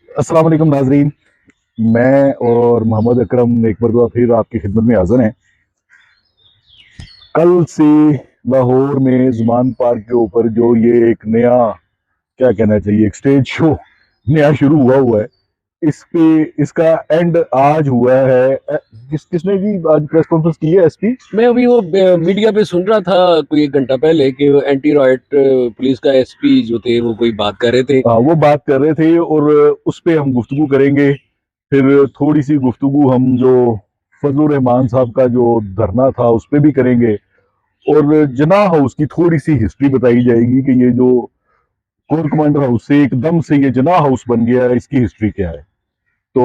अस्सलाम वालेकुम नाजरीन। मैं और मोहम्मद अकरम एक बार फिर आपकी खिदमत में हाजिर हैं। कल से लाहौर में जुमान पार्क के ऊपर जो ये एक नया, क्या कहना चाहिए, एक स्टेज शो नया शुरू हुआ है। इस पे इसका एंड आज हुआ है। किसने जी आज प्रेस कॉन्फ्रेंस की है? एसपी। मैं अभी वो मीडिया पे सुन रहा था कोई 1 घंटा पहले कि वो एंटी रॉयट पुलिस का एसपी जो थे वो कोई बात कर रहे थे। वो बात कर रहे थे और उस पे हम गुफ्तगू करेंगे। फिर थोड़ी सी गुफ्तगू हम जो फजलुर रहमान साहब का जो धरना था उस पे भी करेंगे। और जना हाउस की थोड़ी सी हिस्ट्री बताई जाएगी कि ये जो कोर कमांडर हाउस से एकदम से ये जना हाउस बन गया है, इसकी हिस्ट्री क्या है। तो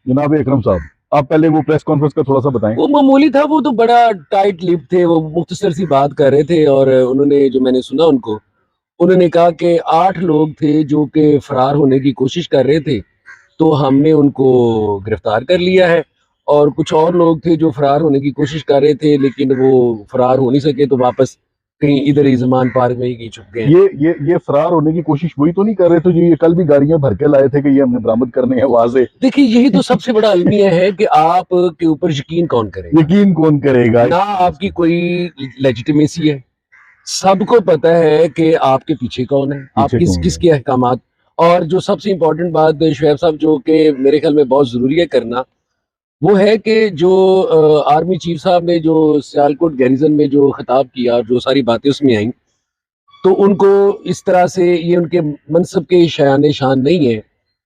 जनाब अकरम साहब, आप पहले वो प्रेस कॉन्फ्रेंस का थोड़ा सा बताएं। वो मामूली था, वो तो बड़ा टाइट लिप थे, वो मुख्तसर सी बात कर रहे थे। और उन्होंने, जो मैंने सुना उनको, उन्होंने कहा कि 8 लोग थे जो कि फरार होने की कोशिश कर रहे थे, तो हमने उनको गिरफ्तार कर लिया है। और कुछ और लोग थे जो फरार होने की कोशिश कर रहे थे लेकिन वो फरार हो नहीं सके, तो वापस कहीं इधर ही ज़मान पार्क में ही छुप गए। ये फरार होने की कोशिश वही तो नहीं कर रहे थे जो ये कल भी गाड़ियां भर के लाए थे कि ये हमने बरामद करने हैं वहां से? देखिए, यही तो सबसे बड़ा अलमिया है कि आप के ऊपर यकीन कौन करेगा। यकीन कौन करेगा? ना आपकी कोई लेजिटिमेसी है, सबको पता है कि आपके पीछे कौन है, आप पीछे किस कौन है? किसके अहकामात। और जो सबसे इम्पोर्टेंट बात शुएब साहब, जो कि मेरे ख्याल में बहुत ज़रूरी है करना, वो है कि जो आर्मी चीफ साहब ने जो सियालकोट गैरिजन में जो खिताब किया और जो सारी बातें उसमें आई, तो उनको इस तरह से, ये उनके मनसब के शान शान नहीं है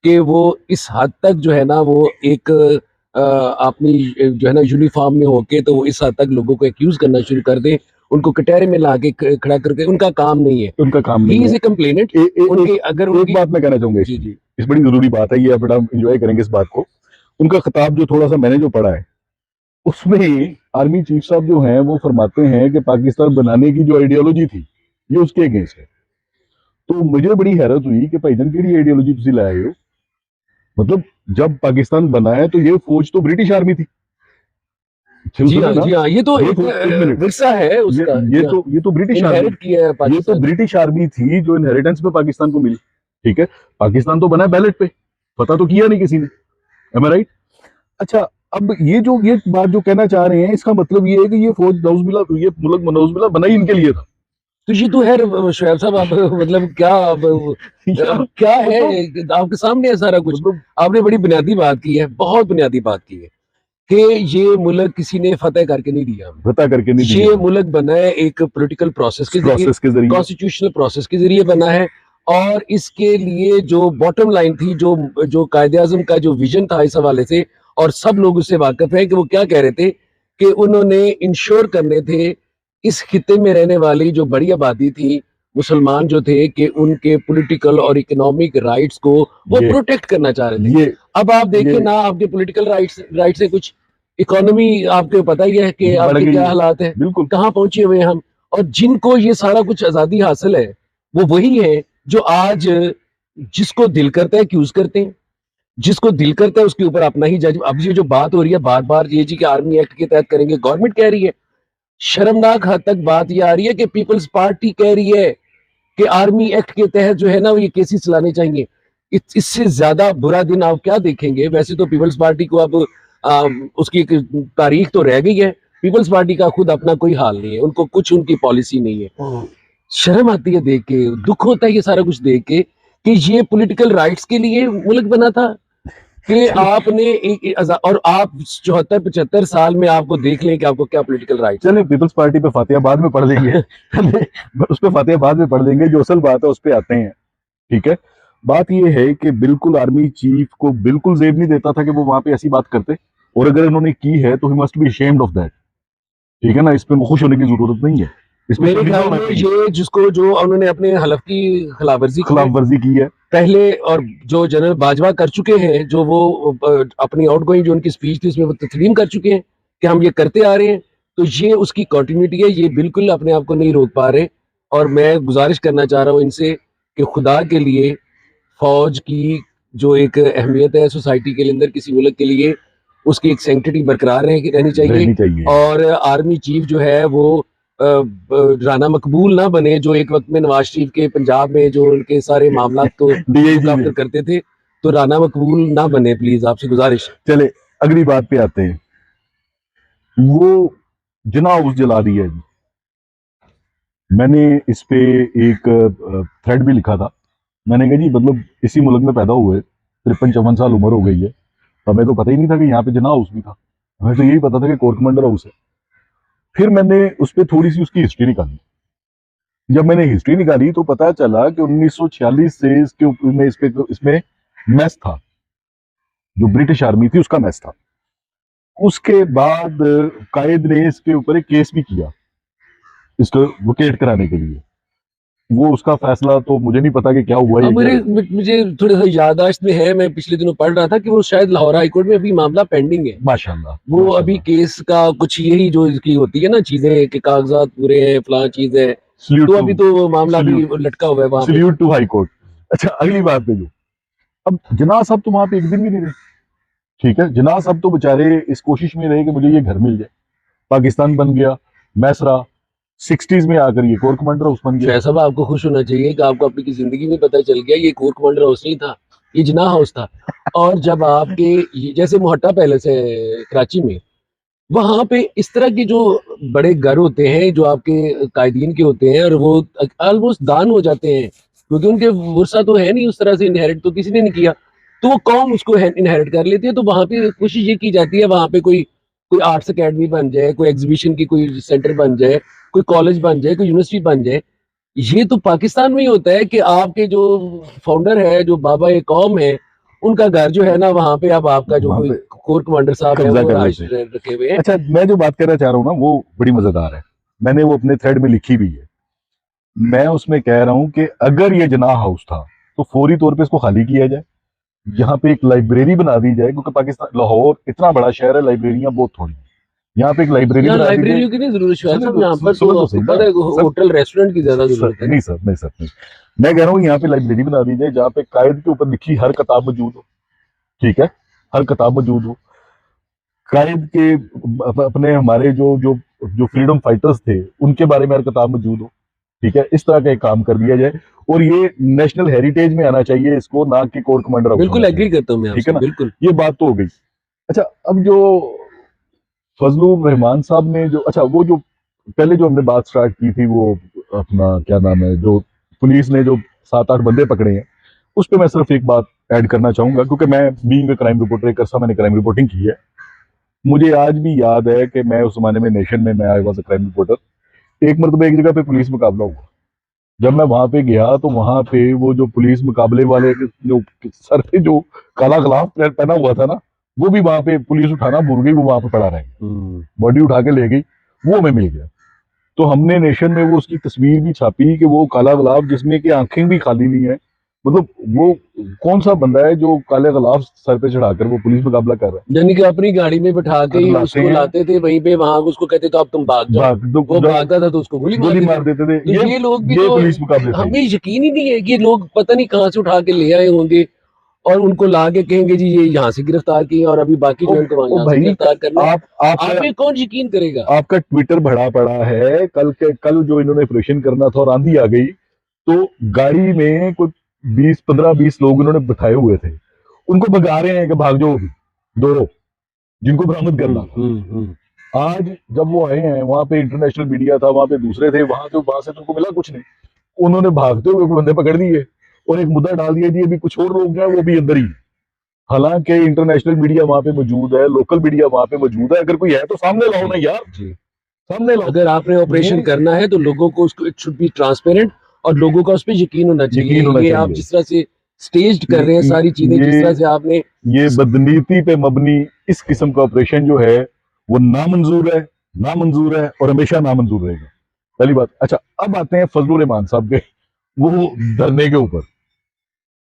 कि वो इस हद तक जो है ना, वो एक अपनी जो है ना यूनिफॉर्म में होके तो वो इस हद तक लोगों को एक्यूज करना शुरू कर दे, उनको कटहरे में लाके खड़ा करके। उनका काम नहीं है। उनका काम ही नहीं है। Is A complainant. ए, ए, उनके अगर एक उनकी बात मैं कहना चाहूंगा जी इसमें, जी इस बड़ी जरूरी बात है ये, बड़ा एंजॉय करेंगे इस बात को। उनका खिताब जो थोड़ा सा मैंने जो पढ़ा है उसमें आर्मी चीफ साहब जो हैं वो फरमाते हैं कि पाकिस्तान बनाने की जो आइडियोलॉजी थी ये उसके अगेंस्ट है। तो मुझे बड़ी हैरत हुई कि भाईजान केड़ी आइडियोलॉजी तुसी लाए हो। मतलब जब पाकिस्तान बना है तो ये फौज तो ब्रिटिश आर्मी थी। जी सुना हाँ, ना? जी हाँ, ये तो ये एक फौज, एक मिनट, विरसा है ये उसका। ये जी हाँ, तो ये तो ब्रिटिश आर्मी, इनहेरिट किया है ये तो पाकिस्तान ने। ब्रिटिश आर्मी थी जो इनहेरिटेंस में पाकिस्तान को मिली। ठीक है, पाकिस्तान तो बना है बैलेट पे, पता तो किया नहीं किसी ने। एम आई राइट? अच्छा, अब ये बात जो कहना चाह रहे हैं इसका मतलब ये है कि ये फौज नौजबिल्ला, ये मुल्क नौजबिल्ला बना ही इनके लिए था। तो ये तो है शुएब साहब, आप मतलब क्या यार अब क्या है, मतलब आपके सामने है सारा कुछ। मतलब आपने बड़ी बुनियादी बात की है, बहुत बुनियादी बात की है कि ये मुल्क किसी ने फतेह करके नहीं दिया हमें। बता करके नहीं दिया ये हमें, मुल्क बना है एक पॉलिटिकल प्रोसेस इस के जरिए, प्रोसेस के जरिए। कॉन्स्टिट्यूशनल प्रोसेस के जरिए बना है। और इसके लिए जो बॉटम लाइन थी, जो जो कायदे आजम का जो विजन था इस हवाले से, और सब लोग उससे वाकिफ हैं कि वो क्या कह रहे थे, कि उन्होंने इंश्योर करने थे इस खिते में रहने वाली जो बड़ी आबादी थी, मुसलमान जो थे, कि उनके पॉलिटिकल और इकोनॉमिक राइट्स को वो ये प्रोटेक्ट करना चाह रहे थे। ये अब आप ये देखिए ना, आपके पॉलिटिकल राइट्स से कुछ, इकोनॉमी आपको पता ही है कि बढ़ आपके गई क्या है। हालात है, बिल्कुल। कहाँ पहुंचे हुए हैं हम। और जिनको ये सारा कुछ आजादी हासिल है, वो वही है जो आज जिसको दिल करता है एक्यूज करते हैं, जिसको दिल करता है उसके ऊपर अपना ही जज। अब ये जो बात हो रही है बार बार, ये जी कि आर्मी एक्ट के तहत करेंगे, गवर्नमेंट कह रही है। शर्मनाक हद तक बात ये आ रही है कि पीपल्स पार्टी कह रही है कि आर्मी एक्ट के तहत जो है ना, वो ये केसेस चलाने चाहिए। इससे ज्यादा बुरा दिन आप क्या देखेंगे। वैसे तो पीपल्स पार्टी को अब उसकी एक तारीख तो रह गई है। पीपल्स पार्टी का खुद अपना कोई हाल नहीं है, उनको कुछ उनकी पॉलिसी नहीं है। शर्म आती है देख के, दुख होता है ये सारा कुछ देख के, कि ये पॉलिटिकल राइट्स के लिए मुल्क बना था। कि चले आपने और आप 74-75 साल में आपको देख लें कि आपको क्या पॉलिटिकल राइट्स हैं। चले पीपल्स पार्टी पे फातिहा बाद में पढ़ लेंगे। पहले उस पे फातिहा बाद में पढ़ लेंगे, जो असल बात है उस पे आते हैं। ठीक है, बात यह है कि बिल्कुल आर्मी चीफ को बिल्कुल जेब नहीं देता था कि वो वहां पे ऐसी बात करते। और अगर इन्होंने की है तो he must be ashamed of that. ठीक है ना, इस पे खुश होने की जरूरत नहीं है, इस पे मेरे शर्मिंदा ख्याल होना में चाहिए। ये जिसको, जो उन्होंने अपने हलफ की खिलाफवर्जी की खिलाफ है वर्जी की है। पहले, और जो जनरल बाजवा कर चुके हैं, जो वो अपनी आउटगोइंग जो उनकी स्पीच थी उसमें वो तस्लीम कर चुके हैं कि हम ये करते आ रहे हैं। तो ये उसकी कंटिन्यूटी है, ये बिल्कुल अपने आप को नहीं रोक पा रहे। और मैं गुजारिश करना चाह रहा हूँ इनसे कि खुदा के लिए, फौज की जो एक अहमियत है सोसाइटी के अंदर, किसी मुल्क के लिए उसकी एक सेंटिटी बरकरार रहनी चाहिए। रहनी चाहिए। और आर्मी चीफ जो है वो राना मकबूल ना बने, जो एक वक्त में नवाज शरीफ के पंजाब में जो उनके सारे मामला को डीआईजी लुक ने आफ्टर करते थे। तो राना मकबूल ना बने प्लीज, आपसे गुजारिश। चले अगली बात पे आते हैं। वो जिना हाउस जला दिया है जी। मैंने इस पे एक थ्रेड भी लिखा था। मैंने कहा जी मतलब इसी मुल्क में पैदा हुए, 53-54 साल उम्र हो गई है, हमें तो पता ही नहीं था कि यहाँ पे जिना हाउस भी था। हमें तो यही पता था कि कोर्ट कमांडर हाउस है। फिर मैंने उस पर थोड़ी सी उसकी हिस्ट्री निकाली। जब मैंने हिस्ट्री निकाली तो पता चला कि 1946 से इसके ऊपर में इसमें मैस था, जो ब्रिटिश आर्मी थी उसका मैस था। उसके बाद कायद ने इसके ऊपर एक केस भी किया इसको वोकेट कराने के लिए। वो उसका फैसला तो मुझे नहीं पता कि क्या हुआ अब ये। मुझे थोड़ा सा याददाश्त में है, मैं पिछले दिनों पढ़ रहा था कि वो शायद लाहौर हाई कोर्ट में अभी मामला पेंडिंग है। माशाल्लाह वो अभी केस का कुछ यही जो इसकी होती है ना चीजें कि कागजात पूरे हैं, फलां चीज है, तो अभी तो वो मामला भी लटका हुआ है वहां पे। Salute to high court. अच्छा अगली बात पे जो, अब जिना साहब तो वहां पे एक दिन भी नहीं रहे। ठीक है, जिना साहब तो बेचारे इस कोशिश में रहे कि मुझे ये घर मिल जाए। पाकिस्तान बन गया, मैसरा 60s में आकर ये कोर कमांडर हाउस बन गया। शायद साहब आपको खुश होना चाहिए कि आपको अपनी जिंदगी में पता चल गया ये कोर कमांडर हाउस नहीं था, ये जिना हाउस था। और जब आपके जैसे मोहट्टा पैलेस है कराची में, वहां पे इस तरह के जो बड़े घर होते हैं जो आपके कायदीन के होते हैं और वो ऑलमोस्ट दान हो जाते हैं, क्योंकि उनके वर्षा तो है नहीं उस तरह से, इनहेरिट तो किसी ने नहीं किया, तो वो कौम उसको इनहेरिट कर लेती है। तो वहां पे कोशिश ये की जाती है वहां पे कोई कोई आर्ट्स एकेडमी बन जाए, कोई एग्जीबिशन की कोई सेंटर बन जाए, कोई कॉलेज बन जाए, कोई यूनिवर्सिटी बन जाए। ये तो पाकिस्तान में ही होता है कि आपके जो फाउंडर है, जो बाबा ए कौम है, उनका घर जो है ना वहां पे अब आपका जो कोई कोर कमांडर साहब है कब्जा वो कर राज लेते हैं। रखे हुए हैं। अच्छा मैं जो बात करना चाह रहा हूँ ना वो बड़ी मजेदार है, मैंने वो अपने थ्रेड में लिखी भी है। मैं उसमें कह रहा हूं कि अगर ये जनाह हाउस था तो फौरी तौर पे इसको खाली किया जाए, यहाँ पे एक लाइब्रेरी बना दी जाए, क्योंकि पाकिस्तान लाहौर इतना बड़ा शहर है, लाइब्रेरियां बहुत थोड़ी हैं। यहाँ पे एक लाइब्रेरी यहाँ बना दी जाए। लाइब्रेरियों की नहीं जरूरत शायद सुनो साहब, तो यहाँ पर सुनो तो तो आपको सही ना पता है सर। होटल रेस्टोरेंट की ज्यादा जरूरत है। नहीं सर, नहीं सर, नहीं। मैं कह रहा हूँ यहाँ पे लाइब्रेरी बना दी जाए जहाँ पे कायद के ऊपर लिखी हर किताब मौजूद हो। ठीक है, हर किताब मौजूद हो। कायद के अपने हमारे जो जो जो फ्रीडम फाइटर्स थे उनके बारे में हर किताब मौजूद हो। ठीक है, इस तरह का एक काम कर दिया जाए और ये नेशनल हेरिटेज में आना चाहिए इसको, ना कि कोर कमांडर हाउस। बिल्कुल एग्री करता हूँ मैं ठीक है आपसे, ना, बिल्कुल। ये बात तो हो गई। अच्छा अब जो फजलुर रहमान साहब ने जो, अच्छा वो जो पहले जो हमने बात स्टार्ट की थी वो अपना क्या नाम है, जो पुलिस ने जो 7-8 बंदे पकड़े हैं, उस पर मैं सिर्फ एक बात ऐड करना चाहूंगा, क्योंकि मैं बीइंग क्राइम रिपोर्टर एक अर्सा मैंने क्राइम रिपोर्टिंग की है। मुझे आज भी याद है कि मैं उस जमाने में नेशन में मैं I was a crime reporter. एक मरतबा एक जगह पे पुलिस मुकाबला हुआ। जब मैं वहां पे गया तो वहां पे वो जो पुलिस मुकाबले वाले जो सर पे जो काला गलाफ पहना हुआ था ना, वो भी वहां पे पुलिस उठाना भूल गई, वो वहां पे पड़ा रह गया। बॉडी उठा के ले गई, वो हमें मिल गया। तो हमने नेशन में वो उसकी तस्वीर भी छापी कि वो काला गुलाब जिसमें कि आंखें भी खाली नहीं है, मतलब वो कौन सा बंदा है जो काले गुलाब सर पे चढ़ाकर वो पुलिस मुकाबला कर रहा है। यानी कि अपनी गाड़ी में बैठा के ही उसको लाते थे वहीं पे, वहां उसको कहते तो अब तुम भाग जाओ, वो भागता था तो उसको गोली मार देते थे। तो ये लोग भी ये तो पुलिस मुकाबले थे। हमें यकीन ही नहीं है कि ये लोग पता नहीं कहाँ से उठा के ले आए होंगे और उनको ला के कहेंगे जी ये यहाँ से गिरफ्तार किए और अभी बाकी जो इनको यहाँ से गिरफ्तार करना है। आप पे कौन यकीन करेगा? आपका ट्विटर भरा पड़ा है, कल जो इन्होंने ऑपरेशन करना था और आंधी आ गई तो गाड़ी में कुछ 15-20 लोग इन्होंने बिठाए हुए थे, उनको भगा रहे हैं कि भाग जाओ अभी, दौड़ो, जिनको बरामद करना था। आज जब वो आए हैं वहां पे इंटरनेशनल मीडिया था, वहां पे दूसरे थे, वहां से तो उनको मिला कुछ नहीं। उन्होंने भागते हुए बंदे पकड़ दिए और एक मुद्दा डाल दिया जी अभी कुछ और लोग हैं वो भी अंदर ही। हालांकि इंटरनेशनल मीडिया वहां पे मौजूद है, लोकल मीडिया वहां पे मौजूद है, अगर कोई है तो सामने लाओ ना यार जी, सामने लाओ। अगर आपने ऑपरेशन करना है तो लोगों को उसको, इट शुड बी ट्रांसपेरेंट और लोगों का उस पर यकीन होना चाहिए। ये आप जिस तरह से स्टेज कर रहे हैं सारी चीजें, जिस तरह से आपने ये बदनीति पे मबनी इस किस्म का ऑपरेशन जो है वो नामंजूर है, नामंजूर है और हमेशा नामंजूर रहेगा, पहली बात। अच्छा अब आते हैं फजलुर रहमान साहब के वो धरने के ऊपर।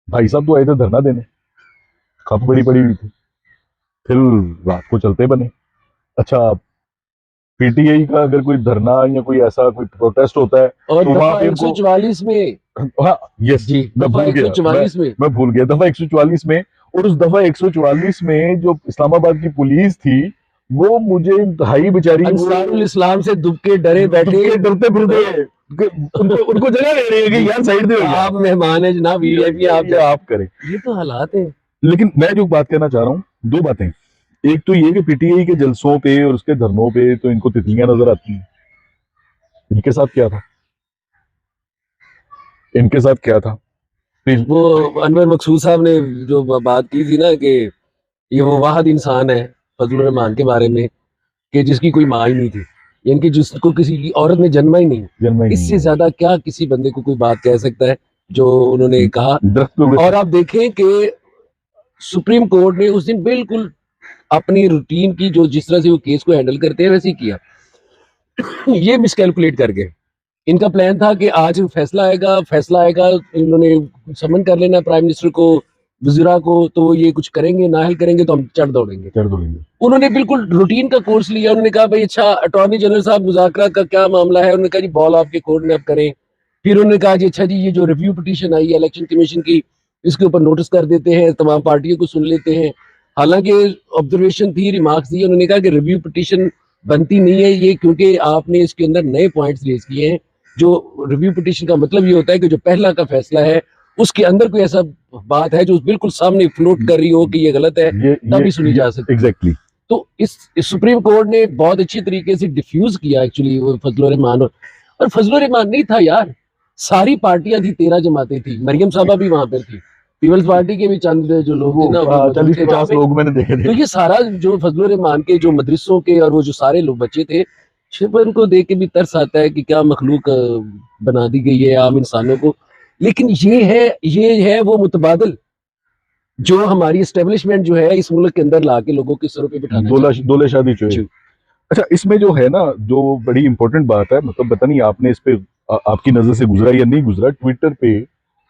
भाई साहब तो आए थे धरना देने, खप बड़ी पड़ी हुई थी, फिर रात को चलते बने। अच्छा पीटीआई का अगर कोई धरना या कोई ऐसा कोई प्रोटेस्ट होता है और तो वहां पे 144 में, हाँ यस जी, मैं भूल गया, मैं भूल गया दफा 144 में। और उस दफा 144 में जो इस्लामाबाद की पुलिस थी वो मुझे इंतहाई बेचारी अंसारुल इस्लाम से दुबके डरे बैठे, डरते फिरते उनको जगह दे रही है कि यार साइड दे, आप मेहमान है जनाब, वीआईपी आप करें। ये तो हालात है। लेकिन मैं जो बात कहना चाह रहा हूँ, दो बातें। एक तो ये कि पीटीआई के जलसों पे और उसके धरनों पे तो इनको तितलियां नजर आती हैं। इनके साथ क्या था? इनके साथ क्या था? फिर वो अनवर मकसूद साहब ने जो बात की थी ना कि ये वो वाहिद इंसान है फजलुर रहमान के बारे में कि जिसकी कोई माँ ही नहीं थी, यानी कि जिसको किसी की औरत ने जन्मा ही नहीं। जन्म ही नहीं इससे है। ज्यादा क्या किसी बंदे को कोई बात कह सकता है जो उन्होंने कहा। दरख्त पे और आप देखें कि सुप्रीम कोर्ट ने उस दिन बिल्कुल अपनी रूटीन की जो जिस तरह से वो केस को हैंडल करते हैं वैसे ही किया। ये मिसकैलकुलेट कर गए। इनका प्लान था कि आज फैसला आएगा, इन्होंने समन कर लेना प्राइम मिनिस्टर को, वज़ीरा को, तो वो ये कुछ करेंगे, नाहल करेंगे तो हम चढ़ दौड़ेंगे। कर देंगे। उन्होंने बिल्कुल रूटीन का कोर्स लिया। उन्होंने कहा भाई अच्छा अटॉर्नी जनरल साहब मुज़ाकरात का क्या मामला है? उन्होंने कहा जी बॉल आपके कोर्ट में अब करें। फिर उन्होंने कहा जी अच्छा जी ये जो रिव्यू पिटीशन आई है इलेक्शन कमीशन की, इसके ऊपर नोटिस कर देते हैं, तमाम पार्टियों को सुन लेते हैं। हालांकि ऑब्जर्वेशन थी, रिमार्क्स दिए, उन्होंने कहा कि रिव्यू पिटीशन बनती नहीं है ये, क्योंकि आपने इसके अंदर नए पॉइंट्स रेज किए हैं। जो रिव्यू पिटीशन का मतलब ये होता है कि जो पहला का फैसला है उसके अंदर कोई ऐसा बात है जो बिल्कुल सामने फ्लोट कर रही हो कि ये गलत है, तभी सुनी जा सकती है। एग्जैक्टली। तो इस सुप्रीम कोर्ट ने बहुत अच्छी तरीके से डिफ्यूज किया एक्चुअली वो फजलुर रहमान। और फजलुर रहमान नहीं था यार, सारी पार्टियां थी, 13 जमातें थी, मरियम साहबा भी वहां पर थी, पीपल्स पार्टी के भी चंद जो लोग थे ना वो मौजूद थे वहाँ 40-50 पे। लोग मैंने देखे तो थे। ये सारा जो फजलुर रहमान के जो मदरसों के और वो जो सारे लोग बच्चे थे, सिर्फ उनको देख के भी तरस आता है कि क्या मखलूक बना दी गई है आम इंसानों को। लेकिन ये है वो मुतबादल जो हमारी एस्टेब्लिशमेंट जो है इस मुल्क के अंदर ला के लोगों के सरों पे बिठाना चाहिए। दोले शादी चोए। जी। अच्छा, इसमें जो है ना, जो बड़ी इंपॉर्टेंट बात है, मतलब पता नहीं आपने इस पे आपकी नजर से गुजरा या नहीं गुजरा, ट्विटर पे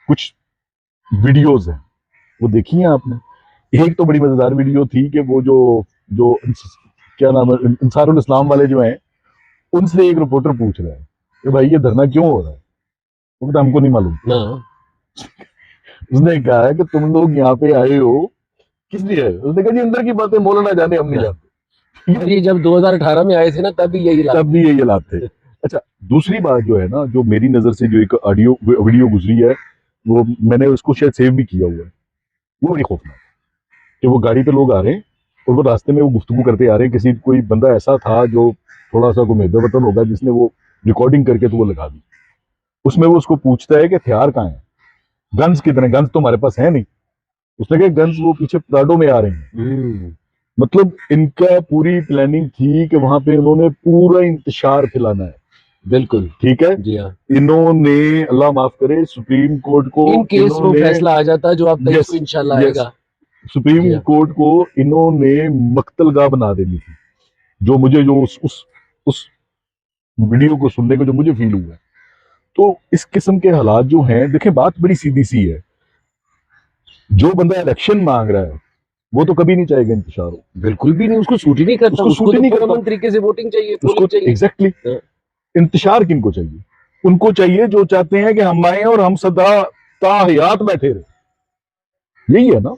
कुछ वीडियोस हैं, वो देखी हैं आपने? एक तो बड़ी मजेदार वीडियो थी कि वो जो जो क्या नाम है, अंसारुल इस्लाम वाले जो हैं, उनसे एक रिपोर्टर पूछ रहा है कि भाई ये धरना क्यों हो रहा है? वो कहता हमको नहीं मालूम। हाँ, उसने कहा है कि तुम लोग यहाँ पे आए हो किस लिए? उसने कहा जी अंदर की बातें मौलाना जाने, हम नहीं जानते। और ये जब 2018 में आए थे ना तब भी यही तब भी यही हालात थे। अच्छा, दूसरी बात जो है ना, जो मेरी नजर से जो एक ऑडियो वीडियो गुजरी है, वो मैंने उसको शायद सेव भी किया हुआ है, वो बड़ी खौफनाक है। कि वो गाड़ी पे लोग आ रहे हैं और वो रास्ते में वो गुफ्तगू करते आ रहे हैं, किसी कोई बंदा ऐसा था जो थोड़ा सा कोई मेदवतन होगा जिसने वो रिकॉर्डिंग करके तो वो लगा दी। उसमें वो उसको पूछता है कि हथियार कहाँ है, गन्स कितने? गन्स तो हमारे पास है नहीं। उसने कहा गन्स वो पीछे प्राडो में आ रहे हैं। मतलब इनका पूरी प्लानिंग थी कि वहां पे उन्होंने पूरा इंतशार फैलाना है। बिल्कुल। ठीक है। जी हाँ। इन्होंने, अल्लाह माफ करे, सुप्रीम कोर्ट को इन केस वो फैसला आ जाता जो आप 23 को इंशाल्लाह यस, आएगा। सुप्रीम जी हाँ। कोर्ट को इन्होंने मक्तलगाह बना देनी थी। जो मुझे जो उस वीडियो को सुनने को जो मुझे फील हुआ है, तो इस किस्म के हालात जो हैं, देखें बात बड़ी सीधी सी है। जो बंदा इलेक्शन मांग रहा है वो तो कभी नहीं चाहेगा इंतशार हो। बिल्कुल भी नहीं, उसको सूट ही नहीं करता। उसको सूट ही तो नहीं करता। पुरअमन तरीके से वोटिंग चाहिए, उसको पोलिंग चाहिए। एग्जैक्टली हाँ। इंतशार किनको चाहिए? उनको चाहिए जो चाहते हैं कि हम आए और हम सदा ताहयात बैठे रहे। यही है ना।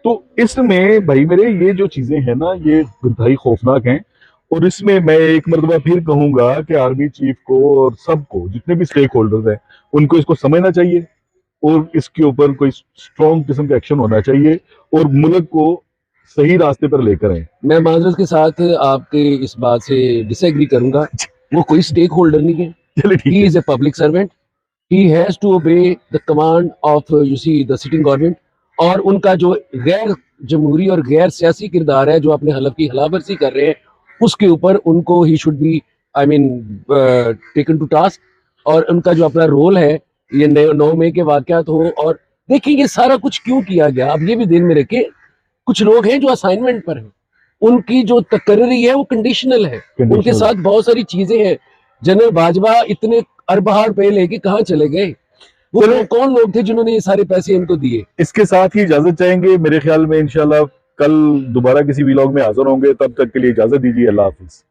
तो इसमें भाई मेरे ये जो चीजें हैं ना, ये इंतहाई खौफनाक हैं। और इसमें मैं एक मरतबा फिर कहूंगा कि आर्मी चीफ को और सबको, जितने भी स्टेक होल्डर्स हैं, उनको इसको समझना चाहिए और इसके ऊपर कोई स्ट्रॉन्ग किस्म का एक्शन होना चाहिए और मुल्क को सही रास्ते पर लेकर आए। मैं माजरत के साथ आपके इस बात से डिसएग्री करूंगा। वो कोई स्टेक होल्डर नहीं है। चलिए ठीक ही है। Is a public servant. He has to obey the command of you see the sitting government. और उनका जो गैर जमहूरी और गैर सियासी किरदार है जो अपने हलफ की खिलाफवर्जी कर रहे हैं, उसके ऊपर उनको ही should be I mean taken to task. और उनका जो अपना रोल है, ये 9 मई के वाकयात हो, और देखिए ये सारा कुछ क्यों किया गया, अब ये भी ध्यान में रखें। कुछ लोग हैं जो असाइनमेंट पर हैं, उनकी जो तकर्री है वो कंडीशनल है। उनके साथ बहुत सारी चीजें हैं। जनरल बाजवा इतने अरबहार रुपए लेके कहाँ चले गए? वो कौन लोग थे जिन्होंने ये सारे पैसे इनको दिए? इसके साथ ही इजाजत चाहेंगे। मेरे ख्याल में इंशाल्लाह कल दोबारा किसी व्लॉग में हाजिर होंगे। तब तक के लिए इजाजत दीजिए। अल्लाह हाफिज।